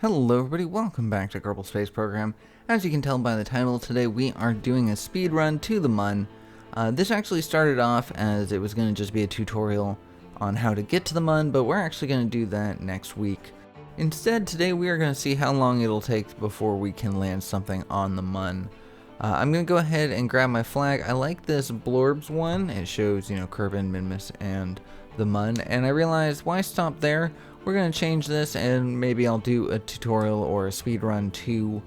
Hello everybody, welcome back to Kerbal Space Program. As you can tell by the title, today we are doing a speed run to the Mun. This actually started off as it was going to just be a tutorial on how to get to the Mun, but we're actually going to do that next week. Instead, today we are going to see how long it'll take before we can land something on the Mun. I'm going to go ahead and grab my flag. I like this Blorbs one. It shows, Kerbin, Minmus, and the Mun, and I realized, why stop there? We're going to change this, and maybe I'll do a tutorial or a speed run to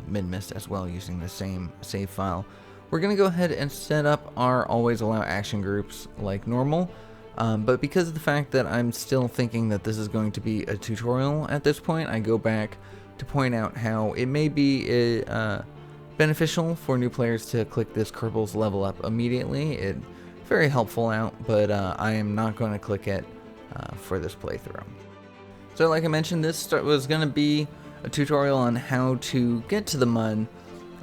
Minmus as well using the same save file. We're going to go ahead and set up our always allow action groups like normal, but because of the fact that I'm still thinking that this is going to be a tutorial at this point, I go back to point out how it may be beneficial for new players to click this Kerbal's level up immediately. It's very helpful out, but I am not going to click it for this playthrough. So like I mentioned, this was going to be a tutorial on how to get to the Mun,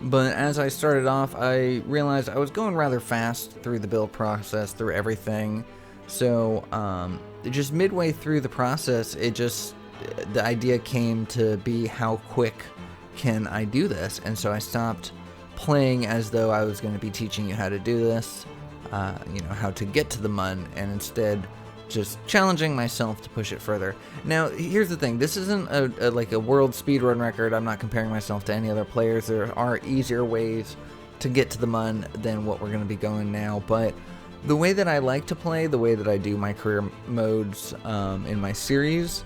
but as I started off, I realized I was going rather fast through the build process, through everything. So just midway through the process, the idea came to be how quick can I do this, and so I stopped playing as though I was going to be teaching you how to do this, how to get to the Mun, and instead just challenging myself to push it further. Now, here's the thing. This isn't like a world speedrun record. I'm not comparing myself to any other players. There are easier ways to get to the Mun than what we're going to be going now, but the way that I like to play, the way that I do my career modes in my series,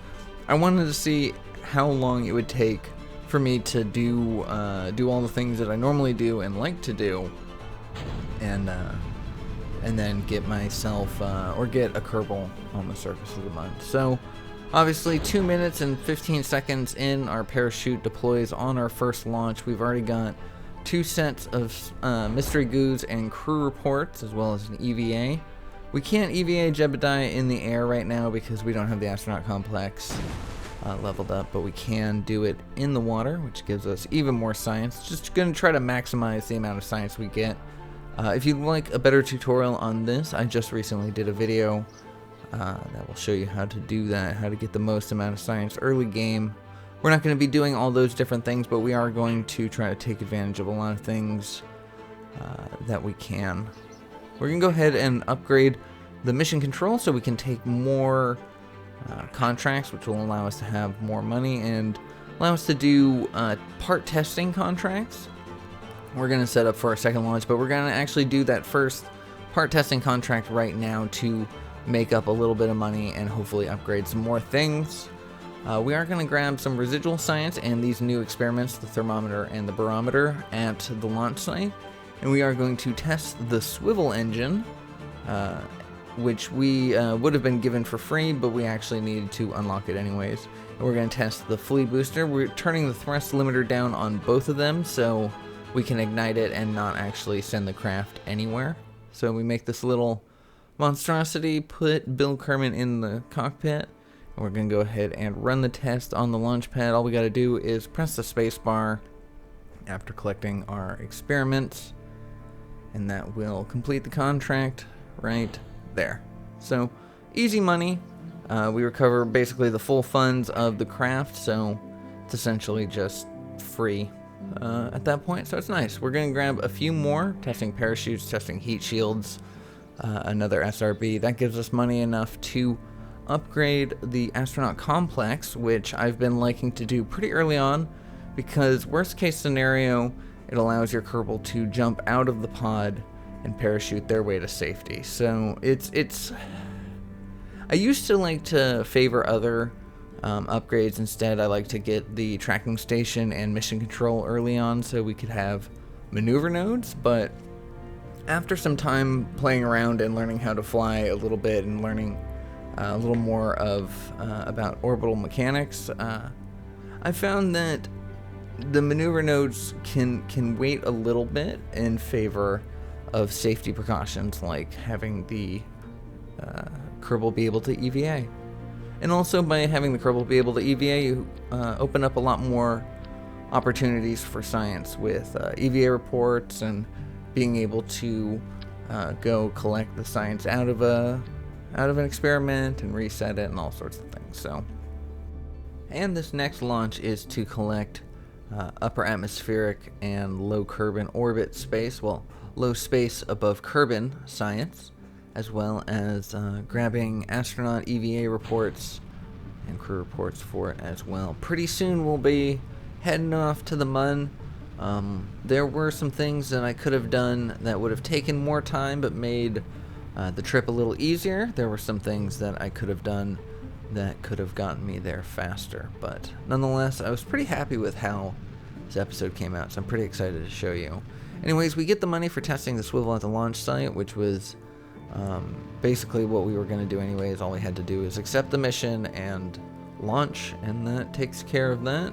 I wanted to see how long it would take for me to do all the things that I normally do and like to do, and then get myself, or get a Kerbal on the surface of the Mun. So, obviously, 2 minutes and 15 seconds in, our parachute deploys on our first launch. We've already got 2 sets of mystery goos and crew reports, as well as an EVA. We can't EVA Jebediah in the air right now because we don't have the astronaut complex leveled up, but we can do it in the water, which gives us even more science. Just going to try to maximize the amount of science we get. If you'd like a better tutorial on this, I just recently did a video that will show you how to do that, how to get the most amount of science early game. We're not going to be doing all those different things, but we are going to try to take advantage of a lot of things that we can. We're going to go ahead and upgrade the mission control so we can take more contracts, which will allow us to have more money and allow us to do part testing contracts. We're going to set up for our second launch, but we're going to actually do that first part testing contract right now to make up a little bit of money and hopefully upgrade some more things. We are going to grab some residual science and these new experiments, the thermometer and the barometer, at the launch site. And we are going to test the swivel engine, which we would have been given for free, but we actually needed to unlock it anyways. And we're going to test the flea booster. We're turning the thrust limiter down on both of them, so we can ignite it and not actually send the craft anywhere. So we make this little monstrosity, put Bill Kerman in the cockpit, and we're going to go ahead and run the test on the launch pad. All we got to do is press the space bar after collecting our experiments, and that will complete the contract right there. So, easy money. We recover basically the full funds of the craft, so it's essentially just free at that point, so it's nice. We're going to grab a few more, testing parachutes, testing heat shields, another SRB. That gives us money enough to upgrade the astronaut complex, which I've been liking to do pretty early on, because worst case scenario, it allows your Kerbal to jump out of the pod and parachute their way to safety. So it's I used to like to favor other upgrades. Instead, I like to get the tracking station and mission control early on so we could have maneuver nodes, but after some time playing around and learning how to fly a little bit and learning a little more about orbital mechanics, I found that the maneuver nodes can wait a little bit in favor of safety precautions like having the Kerbal be able to EVA. And also by having the Kerbal be able to EVA, you open up a lot more opportunities for science with EVA reports and being able to go collect the science out of an experiment and reset it and all sorts of things. So And this next launch is to collect upper atmospheric and low Kerbin orbit space, well, low space above Kerbin science, as well as grabbing astronaut EVA reports and crew reports for it as well. Pretty soon we'll be heading off to the Mun. There were some things that I could have done that would have taken more time but made the trip a little easier. There were some things that I could have done that could have gotten me there faster, but nonetheless I was pretty happy with how this episode came out, so I'm pretty excited to show you. Anyways, we get the money for testing the swivel at the launch site, which was basically what we were going to do anyways. All we had to do is accept the mission and launch, and that takes care of that.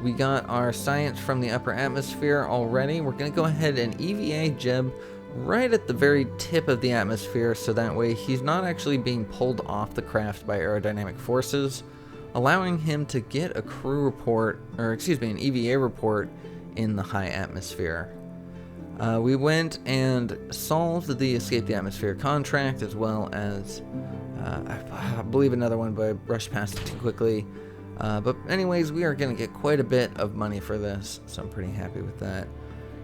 We got our science from the upper atmosphere already. We're going to go ahead and EVA Jeb right at the very tip of the atmosphere, so that way he's not actually being pulled off the craft by aerodynamic forces, allowing him to get a crew report, or excuse me, an EVA report in the high atmosphere. We went and solved the Escape the Atmosphere contract, as well as I believe another one, but I brushed past it too quickly. But anyways, we are going to get quite a bit of money for this, so I'm pretty happy with that.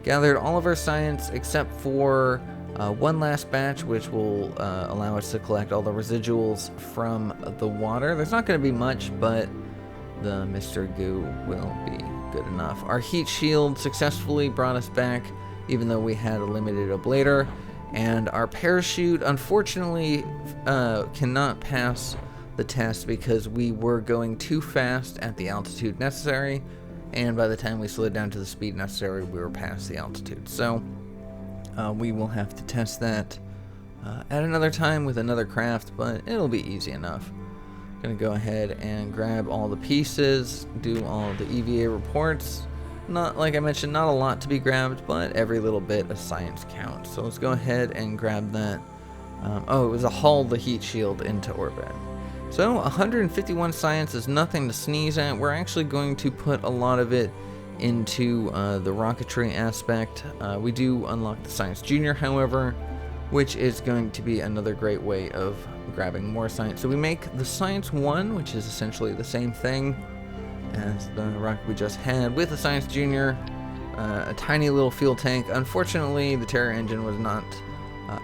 Gathered all of our science except for one last batch, which will allow us to collect all the residuals from the water. There's not going to be much, but the Mr. Goo will be good enough. Our heat shield successfully brought us back, even though we had a limited ablator, and our parachute unfortunately cannot pass the test because we were going too fast at the altitude necessary, and by the time we slowed down to the speed necessary, we were past the altitude. So we will have to test that at another time with another craft, but it'll be easy enough. Gonna go ahead and grab all the pieces, do all the EVA reports. Not, like I mentioned, not a lot to be grabbed, but every little bit of science counts. So let's go ahead and grab that. Oh, it was a haul the heat shield into orbit. So 151 science is nothing to sneeze at. We're actually going to put a lot of it into the rocketry aspect. We do unlock the Science Junior, however, which is going to be another great way of grabbing more science. So we make the Science 1, which is essentially the same thing as the rocket we just had, with the Science Junior, a tiny little fuel tank. Unfortunately, the Terror engine was not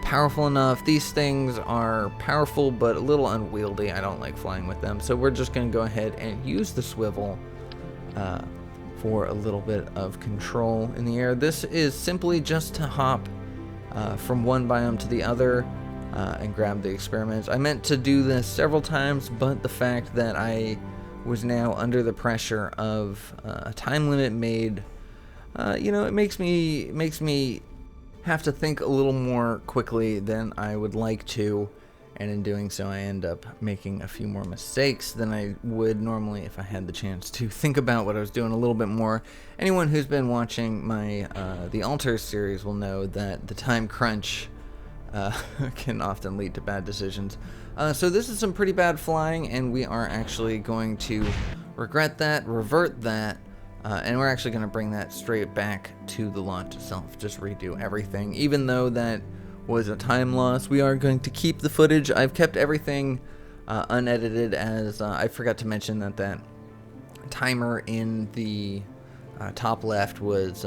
powerful enough. These things are powerful but a little unwieldy. I don't like flying with them, so we're just going to go ahead and use the swivel for a little bit of control in the air. This is simply just to hop from one biome to the other and grab the experiments. I meant to do this several times, but the fact that I was now under the pressure of a time limit made, it makes me have to think a little more quickly than I would like to, and in doing so I end up making a few more mistakes than I would normally if I had the chance to think about what I was doing a little bit more. Anyone who's been watching my the Alters series will know that the time crunch can often lead to bad decisions. So this is some pretty bad flying, and we are actually going to revert that, and we're actually going to bring that straight back to the launch itself, just redo everything. Even though that was a time loss, we are going to keep the footage. I've kept everything unedited, as I forgot to mention that timer in the top left was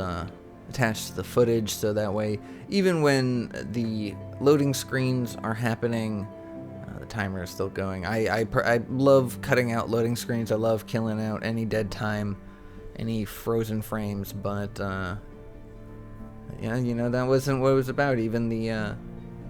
attached to the footage, so that way even when the loading screens are happening, the timer is still going. I love cutting out loading screens. I love killing out any dead time, any frozen frames, but yeah, that wasn't what it was about. Even the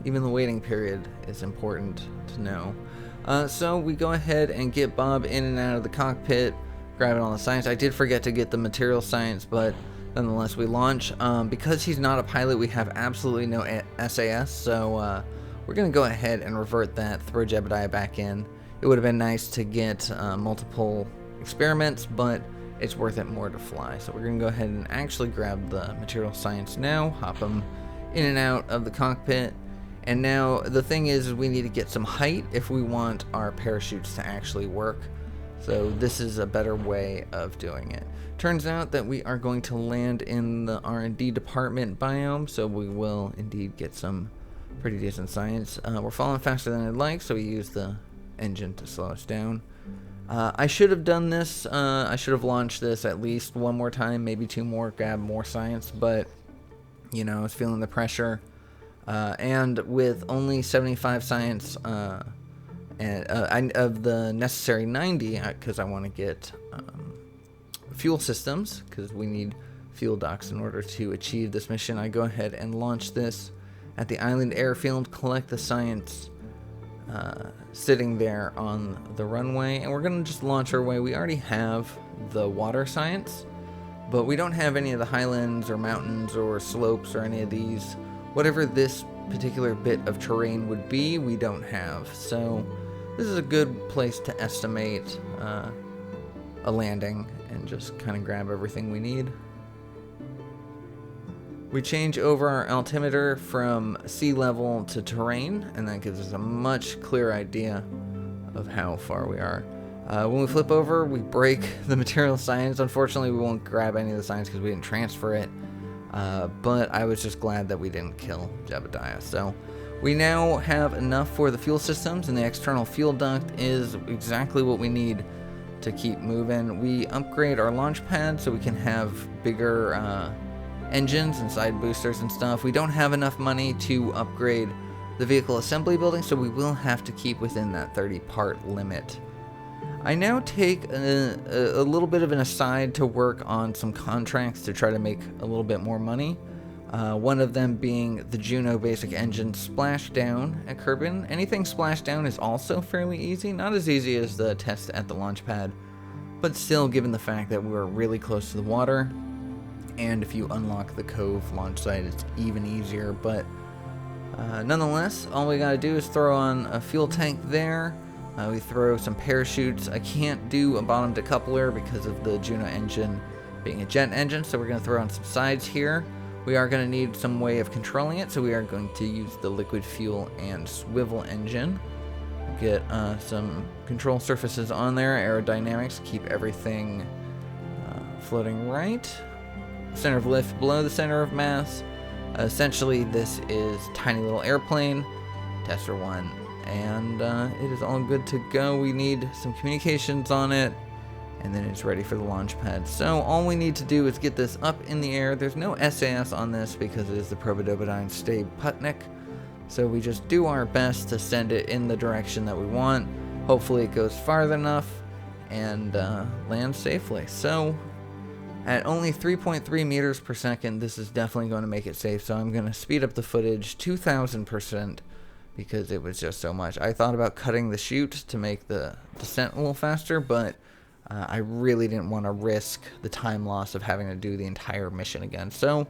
waiting period is important to know. So we go ahead and get Bob in and out of the cockpit, grabbing all the science. I did forget to get the material science, but nonetheless we launch. Because he's not a pilot, we have absolutely no SAS, so we're going to go ahead and revert that, throw Jebediah back in. It would have been nice to get multiple experiments, but it's worth it more to fly. So we're going to go ahead and actually grab the material science now, hop him in and out of the cockpit. And now the thing is we need to get some height if we want our parachutes to actually work. So this is a better way of doing it. Turns out that we are going to land in the R&D department biome, so we will indeed get some pretty decent science. We're falling faster than I'd like, so we use the engine to slow us down. I should have done this. I should have launched this at least one more time, maybe 2 more, grab more science, but, you know, I was feeling the pressure. And with only 75 science of the necessary 90, because I want to get fuel systems, because we need fuel ducts in order to achieve this mission, I go ahead and launch this at the island airfield, collect the science sitting there on the runway, and we're going to just launch our way. We already have the water science, but we don't have any of the highlands or mountains or slopes or any of these. Whatever this particular bit of terrain would be, we don't have. So this is a good place to estimate a landing and just kind of grab everything we need. We change over our altimeter from sea level to terrain, and that gives us a much clearer idea of how far we are. When we flip over, we break the material science. Unfortunately, we won't grab any of the science because we didn't transfer it, but I was just glad that we didn't kill Jebediah. So we now have enough for the fuel systems, and the external fuel duct is exactly what we need to keep moving. We upgrade our launch pad so we can have bigger engines and side boosters and stuff. We don't have enough money to upgrade the vehicle assembly building, so we will have to keep within that 30-part limit. I now take a little bit of an aside to work on some contracts to try to make a little bit more money. One of them being the Juno basic engine splashdown at Kerbin. Anything splashdown is also fairly easy, not as easy as the test at the launch pad, but still, given the fact that we're really close to the water, and if you unlock the Cove launch site, it's even easier. But nonetheless, all we gotta do is throw on a fuel tank there. We throw some parachutes. I can't do a bottom decoupler because of the Juno engine being a jet engine, so we're gonna throw on some sides here. We are gonna need some way of controlling it, so we are going to use the liquid fuel and swivel engine. Get some control surfaces on there, aerodynamics, keep everything floating right. Center of lift below the center of mass. Essentially, this is tiny little airplane, tester 1, and it is all good to go. We need some communications on it, and then it's ready for the launch pad. So all we need to do is get this up in the air. There's no SAS on this because it is the Probodobodine Stay Putnik, so we just do our best to send it in the direction that we want. Hopefully it goes farther enough and lands safely. So at only 3.3 meters per second, this is definitely going to make it safe, so I'm going to speed up the footage 2,000% because it was just so much. I thought about cutting the chute to make the descent a little faster, but I really didn't want to risk the time loss of having to do the entire mission again, so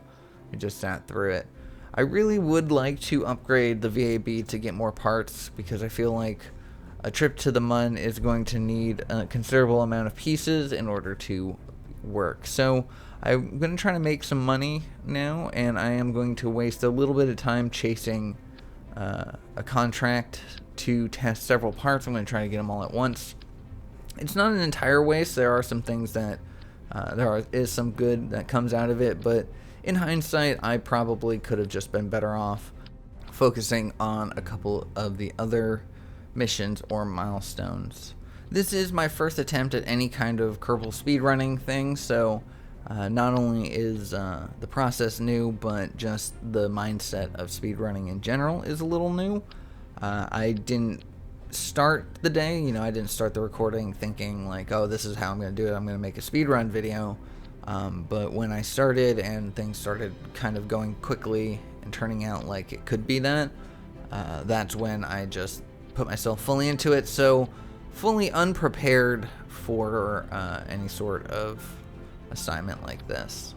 I just sat through it. I really would like to upgrade the VAB to get more parts because I feel like a trip to the Mun is going to need a considerable amount of pieces in order to work. So I'm going to try to make some money now, and I am going to waste a little bit of time chasing a contract to test several parts. I'm going to try to get them all at once. It's not an entire waste. There are some things that is some good that comes out of it, but in hindsight, I probably could have just been better off focusing on a couple of the other missions or milestones. This is my first attempt at any kind of Kerbal speedrunning thing, so not only is the process new, but just the mindset of speedrunning in general is a little new. I didn't start the day, I didn't start the recording thinking like, oh, this is how I'm going to do it, I'm going to make a speedrun video. But when I started and things started kind of going quickly and turning out like it could be that, that's when I just put myself fully into it. So fully unprepared for any sort of assignment like this.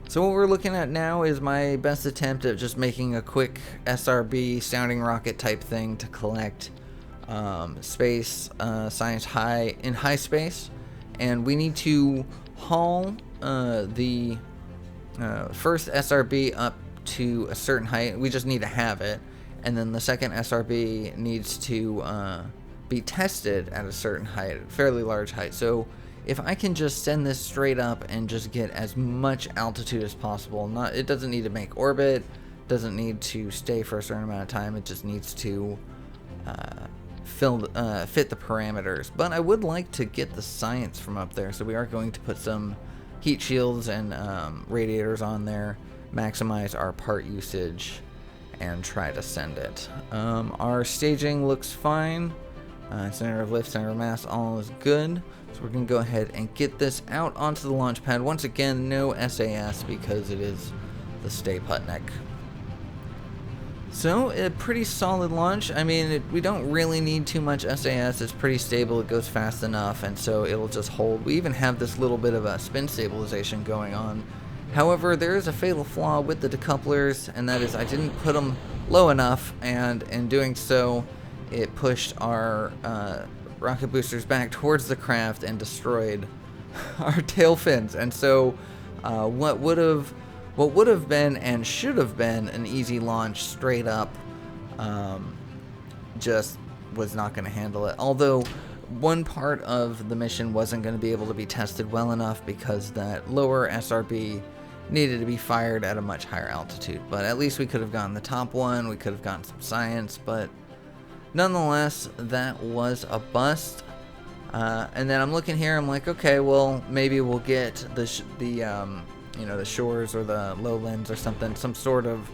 So what we're looking at now is my best attempt at just making a quick SRB sounding rocket type thing to collect space science in high space, and we need to haul the first SRB up to a certain height. We just need to have it, and then the second SRB needs to be tested at a certain height, a fairly large height. So if I can just send this straight up and just get as much altitude as possible, it doesn't need to make orbit, doesn't need to stay for a certain amount of time, it just needs to fit the parameters. But I would like to get the science from up there, so we are going to put some heat shields and radiators on there, maximize our part usage, and try to send it. Our staging looks fine. Center of lift, center of mass, all is good. So we're going to go ahead and get this out onto the launch pad. Once again, no SAS because it is the Stay Putnik. So, a pretty solid launch. I mean, we don't really need too much SAS. It's pretty stable. It goes fast enough, and so it'll just hold. We even have this little bit of a spin stabilization going on. However, there is a fatal flaw with the decouplers, and that is I didn't put them low enough, and in doing so, it pushed our rocket boosters back towards the craft and destroyed our tail fins. And so, what would have been and should have been an easy launch straight up just was not going to handle it. Although one part of the mission wasn't going to be able to be tested well enough because that lower SRB needed to be fired at a much higher altitude. But at least we could have gotten the top one, we could have gotten some science, but nonetheless, that was a bust. And then I'm looking here, I'm like, okay, well, maybe we'll get the shores or the lowlands or something, some sort of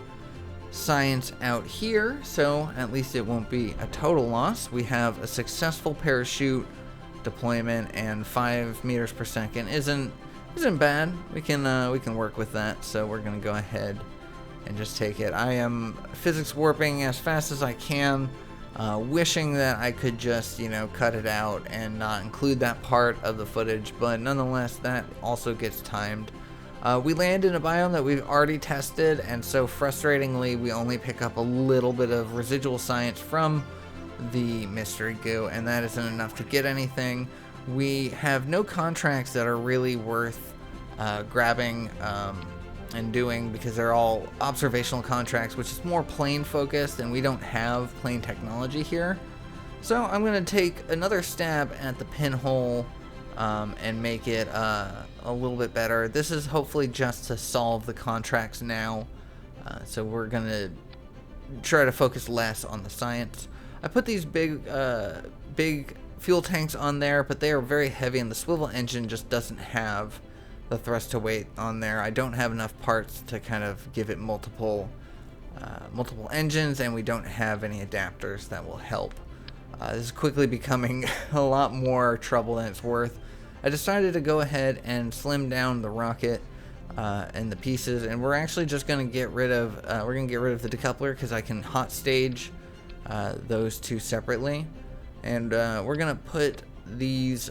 science out here, so at least it won't be a total loss. We have a successful parachute deployment, and 5 meters per second isn't bad. We can work with that, so we're gonna go ahead and just take it. I am physics warping as fast as I can, wishing that I could just, cut it out and not include that part of the footage, but nonetheless, that also gets timed. We land in a biome that we've already tested, and so frustratingly, we only pick up a little bit of residual science from the mystery goo, and that isn't enough to get anything. We have no contracts that are really worth grabbing and doing because they're all observational contracts, which is more plane focused, and we don't have plane technology here. So I'm going to take another stab at the pinhole and make it a little bit better. This is hopefully just to solve the contracts now, so we're going to try to focus less on the science. I put these big fuel tanks on there, but they are very heavy, and the swivel engine just doesn't have the thrust to weight on there. I don't have enough parts to kind of give it multiple engines, and we don't have any adapters that will help. This is quickly becoming a lot more trouble than it's worth. I decided to go ahead and slim down the rocket and the pieces, and we're actually just going to get rid of the decoupler because I can hot stage those two separately, and we're going to put these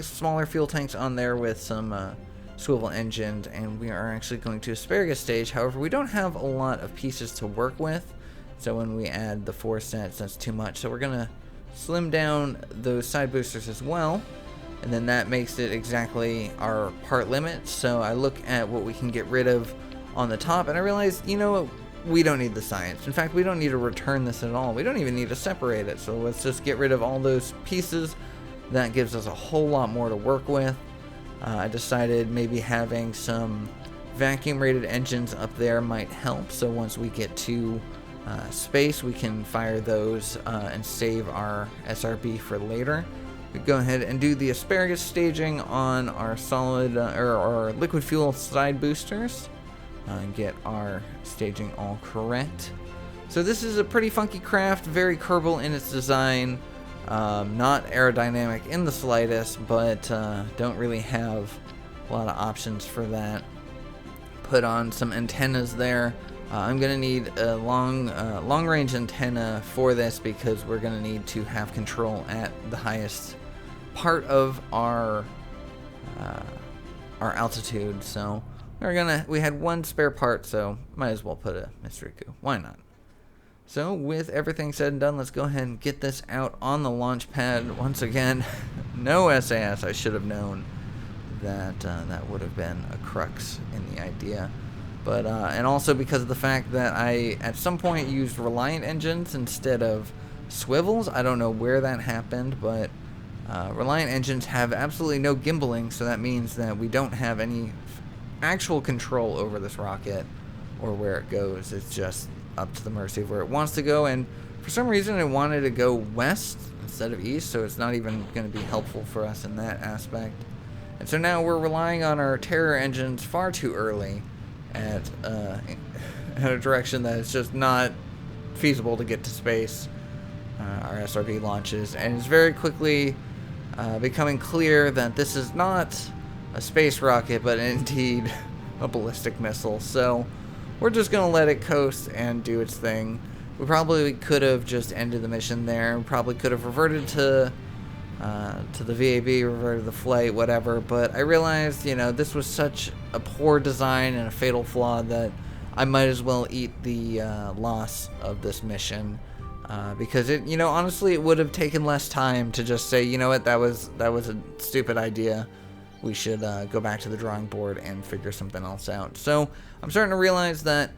smaller fuel tanks on there with some swivel engines, and we are actually going to asparagus stage. However, we don't have a lot of pieces to work with, so when we add the 4 sets, that's too much. So we're going to slim down those side boosters as well, and then that makes it exactly our part limit. So I look at what we can get rid of on the top, and I realize, we don't need the science. In fact, we don't need to return this at all. We don't even need to separate it, so let's just get rid of all those pieces. That gives us a whole lot more to work with. I decided maybe having some vacuum rated engines up there might help, so once we get to space, we can fire those and save our SRB for later. We go ahead and do the asparagus staging on our solid or our liquid fuel side boosters and get our staging all correct. So this is a pretty funky craft, very Kerbal in its design, not aerodynamic in the slightest, but don't really have a lot of options for that. Put on some antennas there. I'm going to need a long-range antenna for this because we're going to need to have control at the highest part of our altitude. So we had one spare part, so might as well put a mystery goo. Why not? So with everything said and done, let's go ahead and get this out on the launch pad. Once again, no SAS. I should have known that that would have been a crux in the idea. But and also because of the fact that I at some point used Reliant engines instead of swivels. I don't know where that happened, but Reliant engines have absolutely no gimbaling, so that means that we don't have any actual control over this rocket or where it goes. It's just up to the mercy of where it wants to go, and for some reason it wanted to go west instead of east, so it's not even going to be helpful for us in that aspect. And so now we're relying on our Terror engines far too early at a direction that is just not feasible to get to space. Our SRB launches, and it's very quickly becoming clear that this is not a space rocket, but indeed a ballistic missile. So we're just going to let it coast and do its thing. We probably could have just ended the mission there. We probably could have reverted to the VAB, reverted to the flight, whatever. But I realized, you know, this was such a poor design and a fatal flaw that I might as well eat the loss of this mission. Because it, you know, honestly, it would have taken less time to just say, you know what, that was a stupid idea. We should go back to the drawing board and figure something else out. So I'm starting to realize that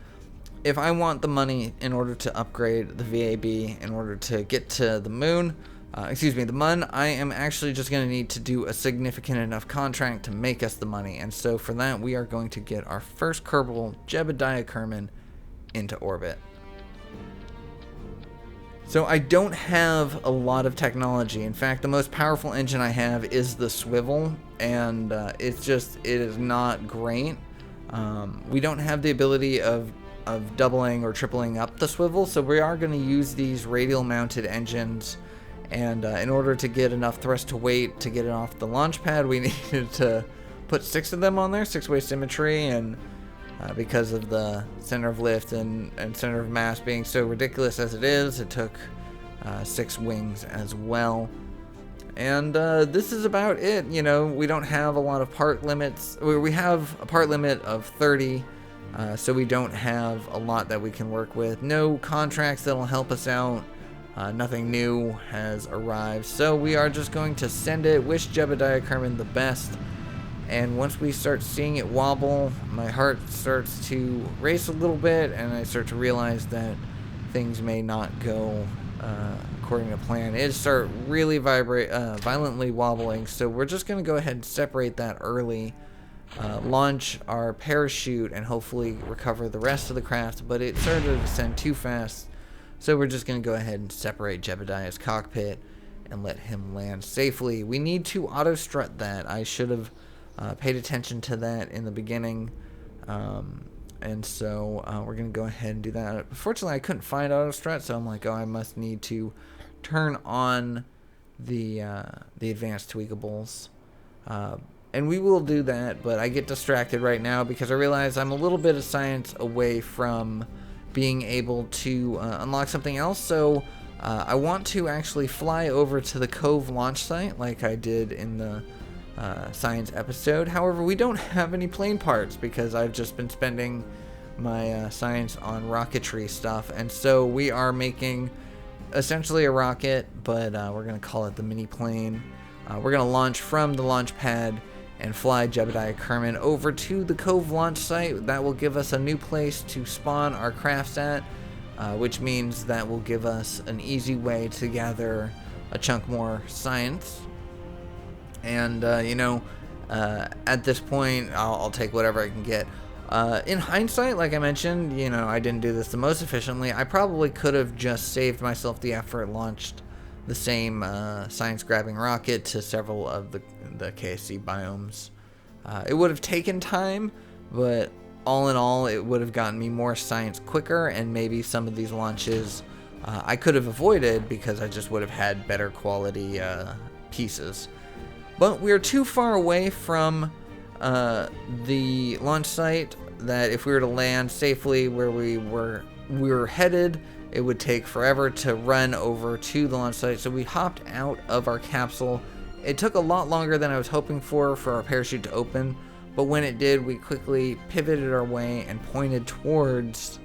if I want the money in order to upgrade the VAB, in order to get to the moon, the Mun, I am actually just going to need to do a significant enough contract to make us the money. And so for that, we are going to get our first Kerbal Jebediah Kerman into orbit. So I don't have a lot of technology. In fact, the most powerful engine I have is the swivel, and it is not great. We don't have the ability of doubling or tripling up the swivel, so we are going to use these radial mounted engines. And in order to get enough thrust to weight to get it off the launch pad, we needed to put 6 of them on there, 6-way symmetry, and because of the center of lift and center of mass being so ridiculous as it is, it took 6 wings as well. And this is about it. You know, we don't have a lot of part limits. We have a part limit of 30, so we don't have a lot that we can work with. No contracts that'll help us out. Nothing new has arrived. So we are just going to send it, wish Jebediah Kerman the best. And once we start seeing it wobble, my heart starts to race a little bit, and I start to realize that things may not go according to plan. It start really violently wobbling, so we're just going to go ahead and separate that early, launch our parachute, and hopefully recover the rest of the craft. But it started to descend too fast, so we're just going to go ahead and separate Jebediah's cockpit and let him land safely. We need to auto-strut that. I should have paid attention to that in the beginning, and so we're going to go ahead and do that. Fortunately, I couldn't find auto strut, so I'm like, oh, I must need to turn on the advanced tweakables, and we will do that, but I get distracted right now because I realize I'm a little bit of science away from being able to unlock something else. So I want to actually fly over to the Cove launch site like I did in the science episode. However, we don't have any plane parts because I've just been spending my science on rocketry stuff, and so we are making essentially a rocket, but we're going to call it the mini plane. We're going to launch from the launch pad and fly Jebediah Kerman over to the Cove launch site. That will give us a new place to spawn our crafts at, which means that will give us an easy way to gather a chunk more science. And, at this point, I'll take whatever I can get. In hindsight, like I mentioned, I didn't do this the most efficiently. I probably could have just saved myself the effort, launched the same science-grabbing rocket to several of the KSC biomes. It would have taken time, but all in all, it would have gotten me more science quicker, and maybe some of these launches I could have avoided because I just would have had better quality pieces. But we're too far away from the launch site that if we were to land safely where we were headed, it would take forever to run over to the launch site. So we hopped out of our capsule. It took a lot longer than I was hoping for our parachute to open, but when it did, we quickly pivoted our way and pointed towards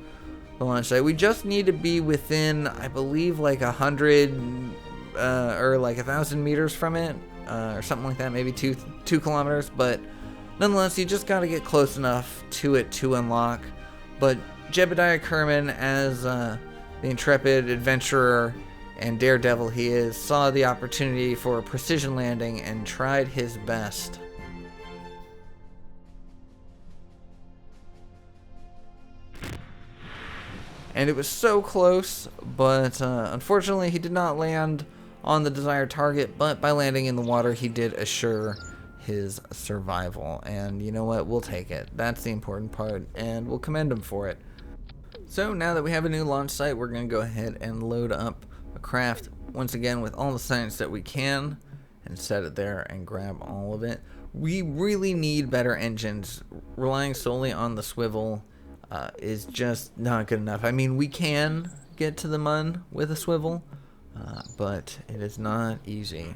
the launch site. We just need to be within, I believe, like 100 or like 1,000 meters from it, or something like that, maybe 2 kilometers, but nonetheless, you just got to get close enough to it to unlock. But Jebediah Kerman, as the intrepid adventurer and daredevil he is, saw the opportunity for a precision landing and tried his best. And it was so close, but unfortunately he did not land on the desired target, but by landing in the water, he did assure his survival. And you know what? We'll take it. That's the important part, and we'll commend him for it. So now that we have a new launch site, we're going to go ahead and load up a craft once again with all the science that we can and set it there and grab all of it. We really need better engines. Relying solely on the swivel is just not good enough. I mean, we can get to the Mun with a swivel, but it is not easy.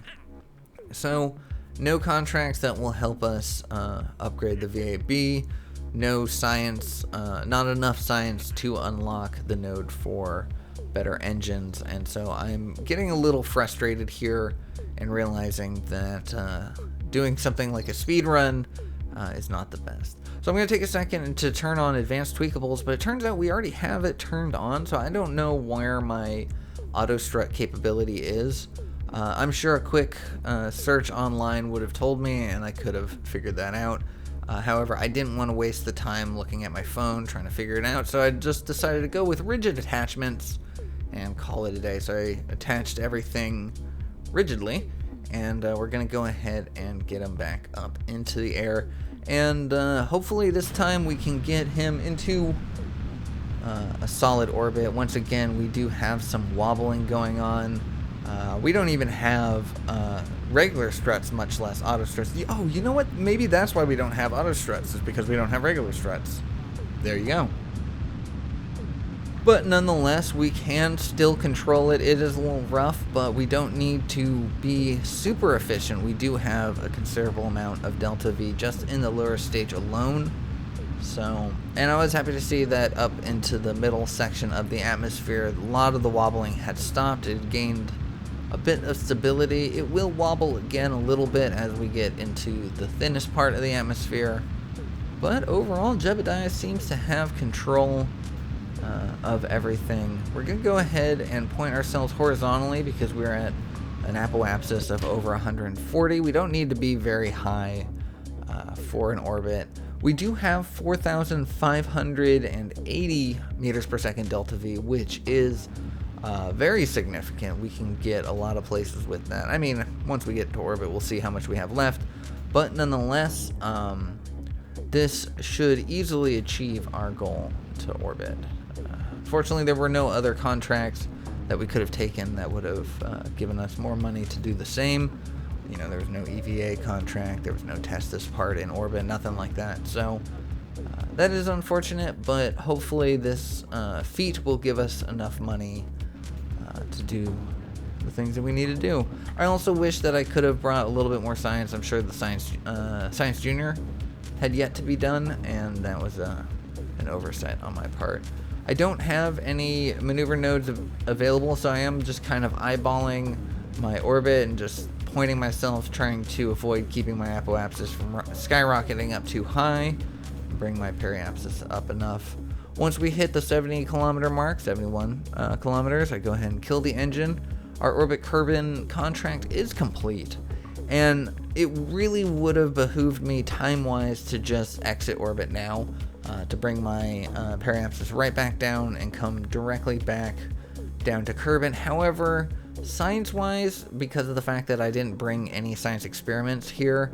So no contracts that will help us upgrade the VAB. No science, not enough science to unlock the node for better engines, and so I'm getting a little frustrated here and realizing that doing something like a speed run is not the best. So I'm going to take a second to turn on advanced tweakables, but it turns out we already have it turned on, so I don't know where my auto strut capability is. I'm sure a quick search online would have told me, and I could have figured that out. However, I didn't want to waste the time looking at my phone trying to figure it out, so I just decided to go with rigid attachments and call it a day. So I attached everything rigidly, and we're going to go ahead and get him back up into the air. And hopefully this time we can get him into a solid orbit. Once again, we do have some wobbling going on. We don't even have regular struts, much less auto struts. Oh, you know what? Maybe that's why we don't have auto struts, is because we don't have regular struts. There you go. But nonetheless, we can still control it. It is a little rough, but we don't need to be super efficient. We do have a considerable amount of Delta V just in the lower stage alone. So, and I was happy to see that up into the middle section of the atmosphere, a lot of the wobbling had stopped. It gained a bit of stability. It will wobble again a little bit as we get into the thinnest part of the atmosphere, but overall Jebediah seems to have control of everything. We're gonna go ahead and point ourselves horizontally because we're at an apoapsis of over 140. We don't need to be very high for an orbit. We do have 4,580 meters per second Delta V, which is very significant. We can get a lot of places with that. I mean, once we get to orbit, we'll see how much we have left, but nonetheless, this should easily achieve our goal to orbit. Fortunately, there were no other contracts that we could have taken that would have given us more money to do the same. You know, there was no EVA contract, there was no test this part in orbit, nothing like that. So that is unfortunate, but hopefully this feat will give us enough money to do the things that we need to do. I also wish that I could have brought a little bit more science. I'm sure the Science Junior had yet to be done, and that was an oversight on my part. I don't have any maneuver nodes available, so I am just kind of eyeballing my orbit and just pointing myself, trying to avoid keeping my apoapsis from skyrocketing up too high, bring my periapsis up enough. Once we hit the 70 kilometer mark, 71 kilometers, I go ahead and kill the engine. Our orbit Kerbin contract is complete, and it really would have behooved me time-wise to just exit orbit now, to bring my periapsis right back down and come directly back down to Kerbin. However, science-wise, because of the fact that I didn't bring any science experiments here,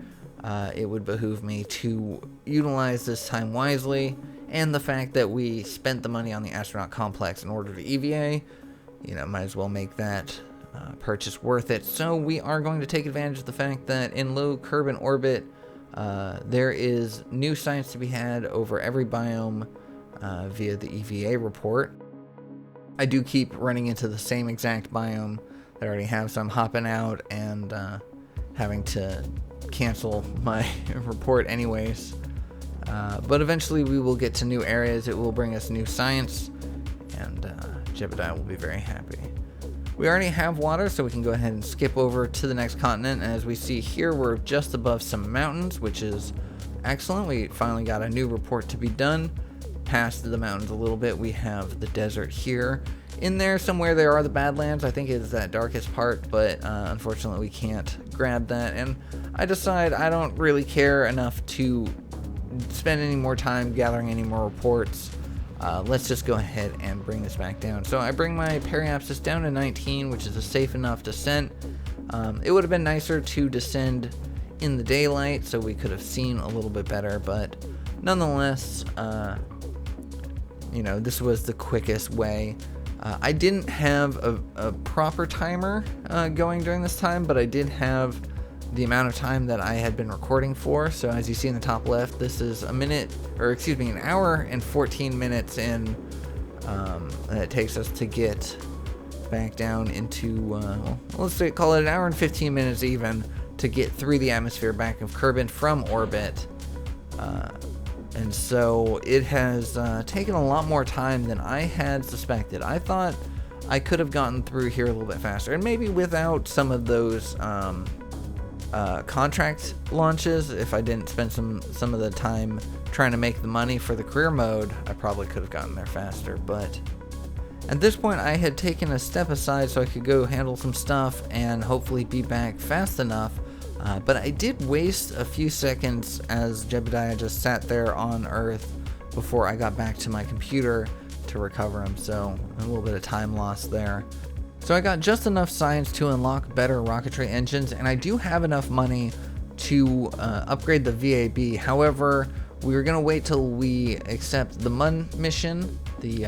it would behoove me to utilize this time wisely, and the fact that we spent the money on the astronaut complex in order to EVA, you know, might as well make that purchase worth it. So we are going to take advantage of the fact that in low Kerbin orbit, there is new science to be had over every biome via the EVA report. I do keep running into the same exact biome that I already have, so I'm hopping out and having to cancel my report anyways. But eventually we will get to new areas. It will bring us new science, and Jebediah will be very happy. We already have water, so we can go ahead and skip over to the next continent. And as we see here, we're just above some mountains, which is excellent. We finally got a new report to be done. Past the mountains a little bit, we have the desert here. In there somewhere there are the Badlands. I think it's that darkest part, but unfortunately we can't grab that. And I decide I don't really care enough to spend any more time gathering any more reports. let's just go ahead and bring this back down. So I bring my periapsis down to 19, which is a safe enough descent. It would have been nicer to descend in the daylight so we could have seen a little bit better, but nonetheless, you know, this was the quickest way. I didn't have a proper timer going during this time, but I did have the amount of time that I had been recording for. So as you see in the top left, this is an hour and 14 minutes in that it takes us to get back down into, well, let's call it an hour and 15 minutes even to get through the atmosphere back of Kerbin from orbit. And so it has taken a lot more time than I had suspected. I thought I could have gotten through here a little bit faster, and maybe without some of those contract launches, if I didn't spend some of the time trying to make the money for the career mode, I probably could have gotten there faster. But at this point, I had taken a step aside so I could go handle some stuff and hopefully be back fast enough. But I did waste a few seconds as Jebediah just sat there on Earth before I got back to my computer to recover him, so a little bit of time lost there. So I got just enough science to unlock better rocketry engines, and I do have enough money to upgrade the VAB. However, we were going to wait till we accept the Mun mission, the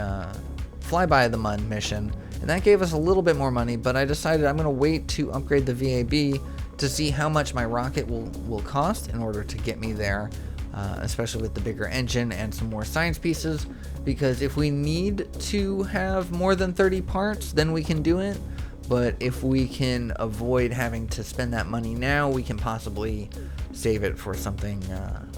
flyby of the Mun mission, and that gave us a little bit more money, but I decided I'm going to wait to upgrade the VAB to see how much my rocket will cost in order to get me there, especially with the bigger engine and some more science pieces, because if we need to have more than 30 parts, then we can do it. But if we can avoid having to spend that money now, we can possibly save it for something a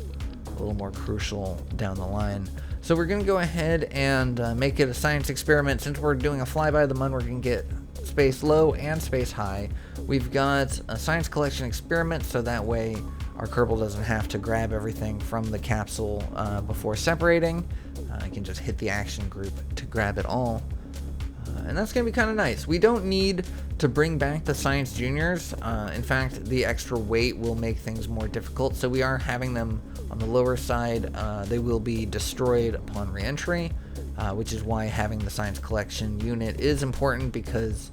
little more crucial down the line. So we're going to go ahead and make it a science experiment. Since we're doing a flyby of the Mun, we're going to get space low and space high. We've got a science collection experiment, so that way our Kerbal doesn't have to grab everything from the capsule before separating. I can just hit the action group to grab it all. And that's going to be kind of nice. We don't need to bring back the Science Juniors. In fact, the extra weight will make things more difficult, so we are having them on the lower side. They will be destroyed upon re-entry, which is why having the Science Collection unit is important, because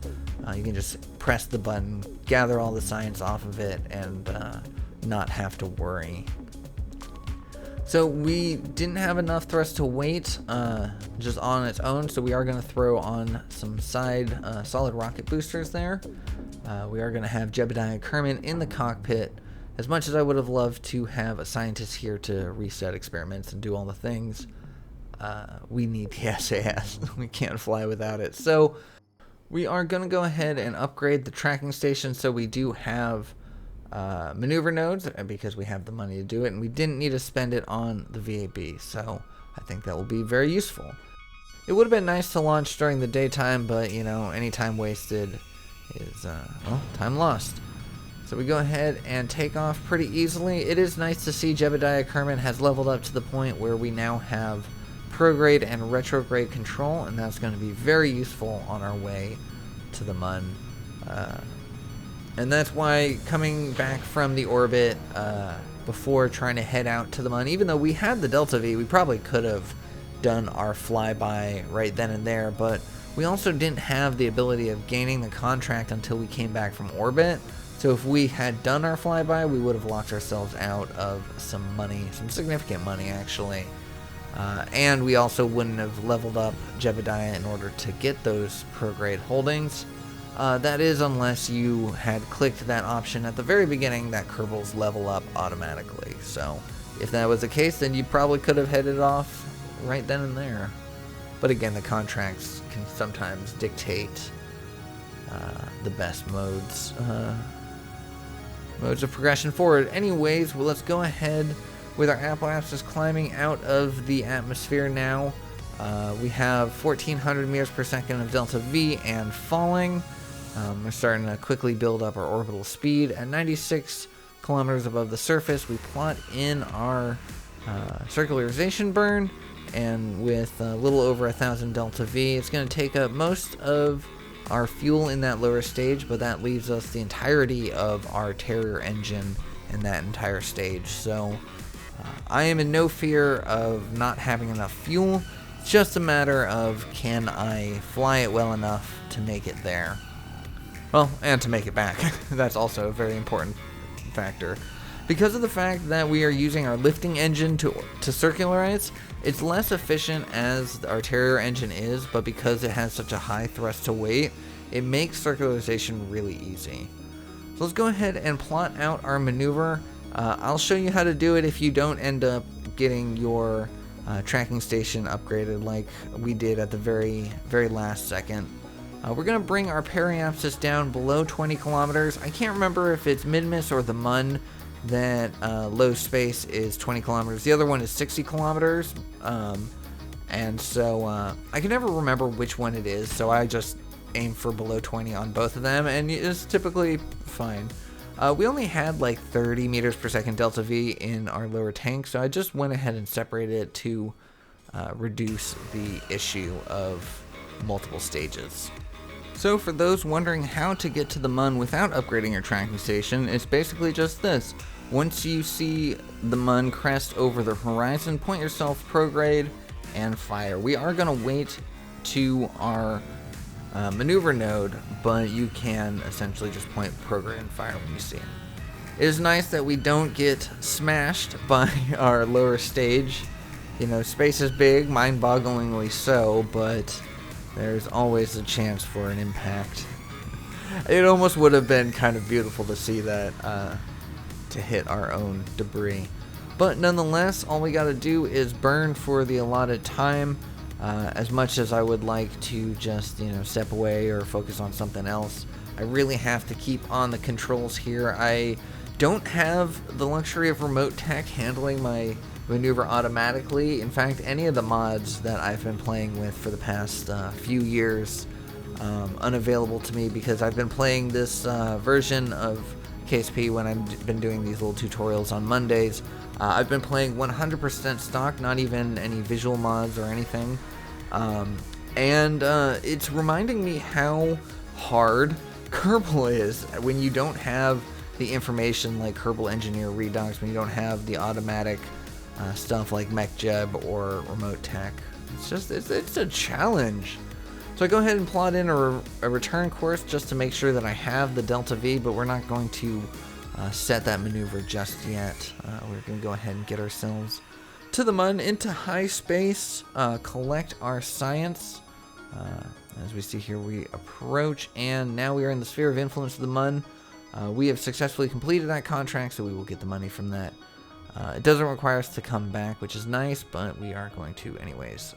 you can just press the button, gather all the science off of it, and not have to worry. So we didn't have enough thrust to weight just on its own, so we are going to throw on some side solid rocket boosters there. We are going to have Jebediah Kerman in the cockpit. As much as I would have loved to have a scientist here to reset experiments and do all the things, we need the SAS. We can't fly without it. So we are going to go ahead and upgrade the tracking station so we do have maneuver nodes, because we have the money to do it, and we didn't need to spend it on the VAB, so I think that will be very useful. It would have been nice to launch during the daytime, but you know, any time wasted is well, time lost. So we go ahead and take off pretty easily. It is nice to see Jebediah Kerman has leveled up to the point where we now have prograde and retrograde control, and that's going to be very useful on our way to the Mun. And that's why coming back from the orbit before trying to head out to the Mun, even though we had the Delta V, we probably could have done our flyby right then and there, but we also didn't have the ability of gaining the contract until we came back from orbit. So if we had done our flyby, we would have locked ourselves out of some money, some significant money actually. And we also wouldn't have leveled up Jebediah in order to get those prograde holdings. That is, unless you had clicked that option at the very beginning that Kerbals level up automatically. So if that was the case, then you probably could have headed off right then and there. But again, the contracts can sometimes dictate the best modes of progression forward. Anyways, well, let's go ahead with our apoapsis climbing out of the atmosphere now. We have 1400 meters per second of delta V and falling. We're starting to quickly build up our orbital speed. At 96 kilometers above the surface, we plot in our circularization burn, and with a little over 1000 delta V, it's going to take up most of our fuel in that lower stage, but that leaves us the entirety of our Terrier engine in that entire stage. So I am in no fear of not having enough fuel, It's just a matter of, can I fly it well enough to make it there? Well, and to make it back. That's also a very important factor. Because of the fact that we are using our lifting engine to circularize, it's less efficient as our Terrier engine is, but because it has such a high thrust to weight, it makes circularization really easy. So let's go ahead and plot out our maneuver. I'll show you how to do it if you don't end up getting your tracking station upgraded like we did at the very last second. We're going to bring our periapsis down below 20 kilometers. I can't remember if it's Midmis or the Mun that low space is 20 kilometers. The other one is 60 kilometers. And so I can never remember which one it is, so I just aim for below 20 on both of them, and it's typically fine. We only had like 30 meters per second delta V in our lower tank, so I just went ahead and separated it to reduce the issue of multiple stages. So for those wondering how to get to the Mun without upgrading your tracking station, it's basically just this. Once you see the Mun crest over the horizon, point yourself prograde and fire. We are going to wait to our maneuver node, but you can essentially just point prograde and fire when you see it. It is nice that we don't get smashed by our lower stage. You know, space is big, mind-bogglingly so, but there's always a chance for an impact. It almost would have been kind of beautiful to see that, to hit our own debris. But nonetheless, all we gotta do is burn for the allotted time. As much as I would like to just, step away or focus on something else, I really have to keep on the controls here. I don't have the luxury of remote tech handling my maneuver automatically. In fact, any of the mods that I've been playing with for the past few years, unavailable to me because I've been playing this version of KSP when I've been doing these little tutorials on Mondays. I've been playing 100% stock, not even any visual mods or anything. And it's reminding me how hard Kerbal is when you don't have the information like Kerbal Engineer Redux, when you don't have the automatic stuff like MechJeb or Remote Tech. It's a challenge. So I go ahead and plot in a return course just to make sure that I have the Delta V, but we're not going to set that maneuver just yet. We're going to go ahead and get ourselves to the Mun into high space, collect our science. As we see here, we approach, and now we are in the sphere of influence of the Mun. We have successfully completed that contract, so we will get the money from that. It doesn't require us to come back, which is nice, but we are going to anyways.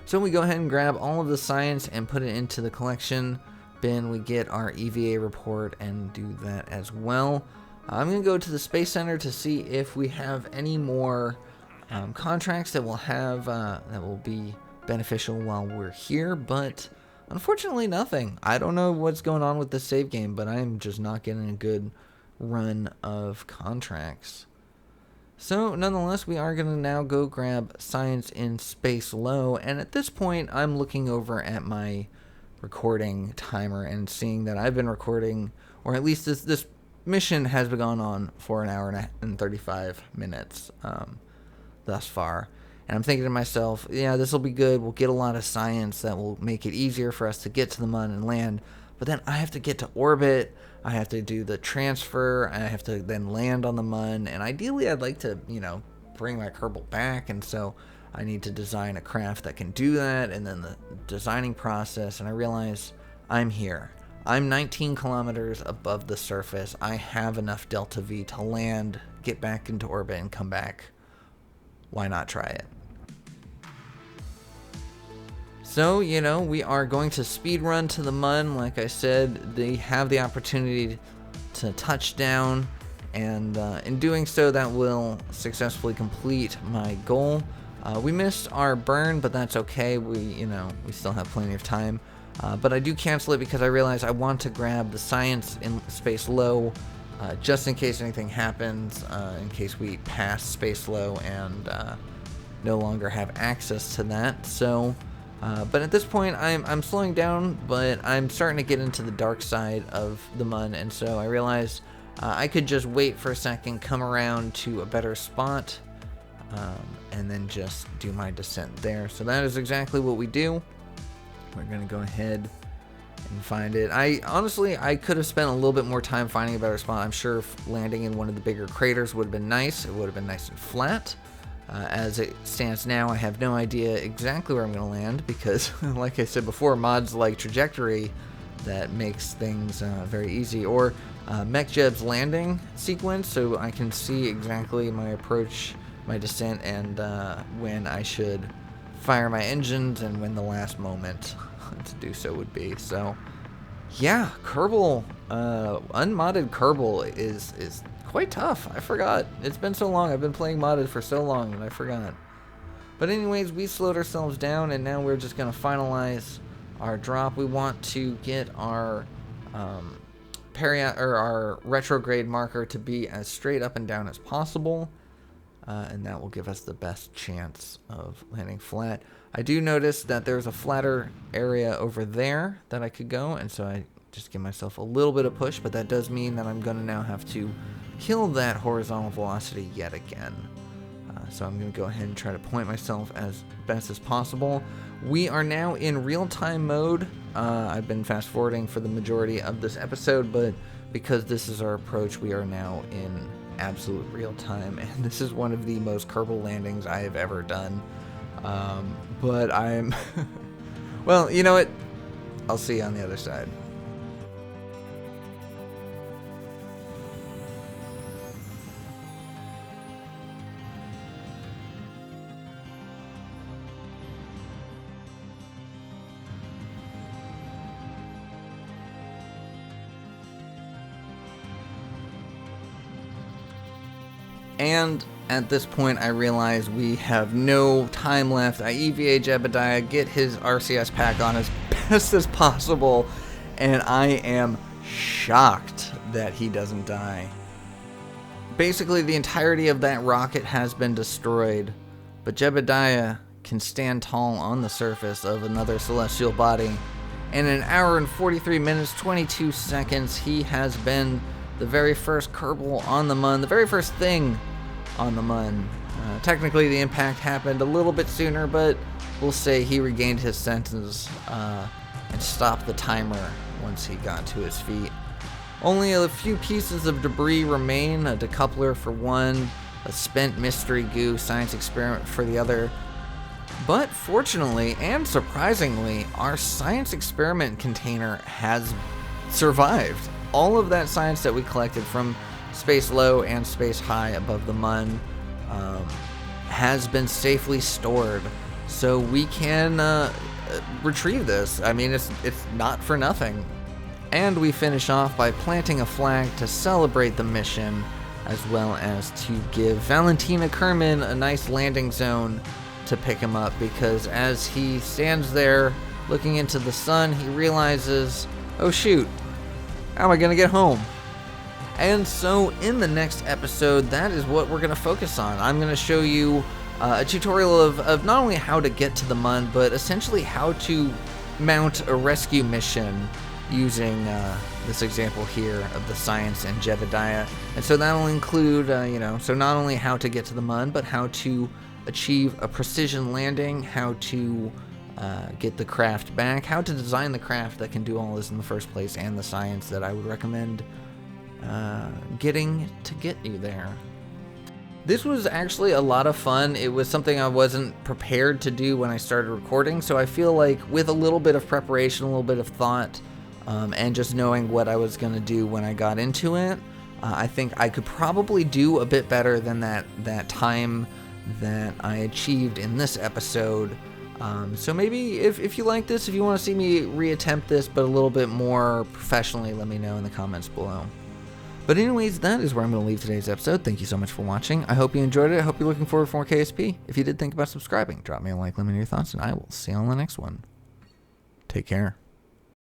So we go ahead and grab all of the science and put it into the collection bin. We get our EVA report and do that as well. I'm going to go to the Space Center to see if we have any more contracts that will have that will be beneficial while we're here, but unfortunately nothing. I don't know what's going on with the save game, but I'm just not getting a good run of contracts. So nonetheless, we are going to now go grab science in space low, and at this point I'm looking over at my recording timer and seeing that I've been recording, or at least this mission has been going on for an hour and 35 minutes thus far. And I'm thinking to myself, yeah, this will be good. We'll get a lot of science that will make it easier for us to get to the Mun and land. But then I have to get to orbit. I have to do the transfer. I have to then land on the Mun. And ideally, I'd like to, bring my Kerbal back. And so I need to design a craft that can do that. And then the designing process. And I realize I'm here. I'm 19 kilometers above the surface. I have enough Delta V to land, get back into orbit, and come back. Why not try it? So, we are going to speed run to the Mun. Like I said, they have the opportunity to touch down, and in doing so, that will successfully complete my goal. We missed our burn, but that's okay. We still have plenty of time. But I do cancel it because I realize I want to grab the science in space low, just in case anything happens, in case we pass space low and no longer have access to that. So, but at this point, I'm slowing down, but I'm starting to get into the dark side of the Mun, and so I realize I could just wait for a second, come around to a better spot, and then just do my descent there. So that is exactly what we do. We're going to go ahead and find it. I could have spent a little bit more time finding a better spot. I'm sure if landing in one of the bigger craters would have been nice. It would have been nice and flat. As it stands now, I have no idea exactly where I'm going to land because, like I said before, mods like trajectory that makes things very easy, or MechJeb's landing sequence, so I can see exactly my approach, my descent, and when I should fire my engines and when the last moment to do so would be. So yeah, Kerbal, unmodded Kerbal is quite tough. I forgot. It's been so long. I've been playing modded for so long and I forgot. But anyways, we slowed ourselves down and now we're just going to finalize our drop. We want to get our our retrograde marker to be as straight up and down as possible. And that will give us the best chance of landing flat. I do notice that there's a flatter area over there that I could go, and so I just give myself a little bit of push, but that does mean that I'm going to now have to kill that horizontal velocity yet again. So I'm going to go ahead and try to point myself as best as possible. We are now in real-time mode. I've been fast-forwarding for the majority of this episode, but because this is our approach, we are now in absolute real time, and this is one of the most Kerbal landings I have ever done. But I'm well, you know what, I'll see you on the other side. And at this point, I realize we have no time left. I EVA Jebediah, get his RCS pack on as best as possible, and I am shocked that he doesn't die. Basically, the entirety of that rocket has been destroyed, but Jebediah can stand tall on the surface of another celestial body. And in an hour and 43 minutes, 22 seconds, he has been the very first Kerbal on the Mun, the very first thing on the Mun. Technically, the impact happened a little bit sooner, but we'll say he regained his senses and stopped the timer once he got to his feet. Only a few pieces of debris remain, a decoupler for one, a spent mystery goo science experiment for the other. But fortunately and surprisingly, our science experiment container has survived. All of that science that we collected from space low and space high above the Mun has been safely stored, so we can retrieve this. I mean, it's not for nothing. And we finish off by planting a flag to celebrate the mission, as well as to give Valentina Kerman a nice landing zone to pick him up, because as he stands there looking into the sun, he realizes, oh shoot, how am I gonna get home? And so in the next episode, that is what we're going to focus on. I'm going to show you a tutorial of not only how to get to the Mun, but essentially how to mount a rescue mission using this example here of the science and Jebediah. And so that will include, so not only how to get to the Mun, but how to achieve a precision landing, how to get the craft back, how to design the craft that can do all this in the first place, and the science that I would recommend getting to get you there. This was actually a lot of fun. It was something I wasn't prepared to do when I started recording, so I feel like with a little bit of preparation, a little bit of thought, and just knowing what I was going to do when I got into it, I think I could probably do a bit better than that time that I achieved in this episode. So maybe if you like this, if you want to see me reattempt this but a little bit more professionally, let me know in the comments below. But anyways, that is where I'm going to leave today's episode. Thank you so much for watching. I hope you enjoyed it. I hope you're looking forward for more KSP. If you did, think about subscribing. Drop me a like, let me know your thoughts, and I will see you on the next one. Take care.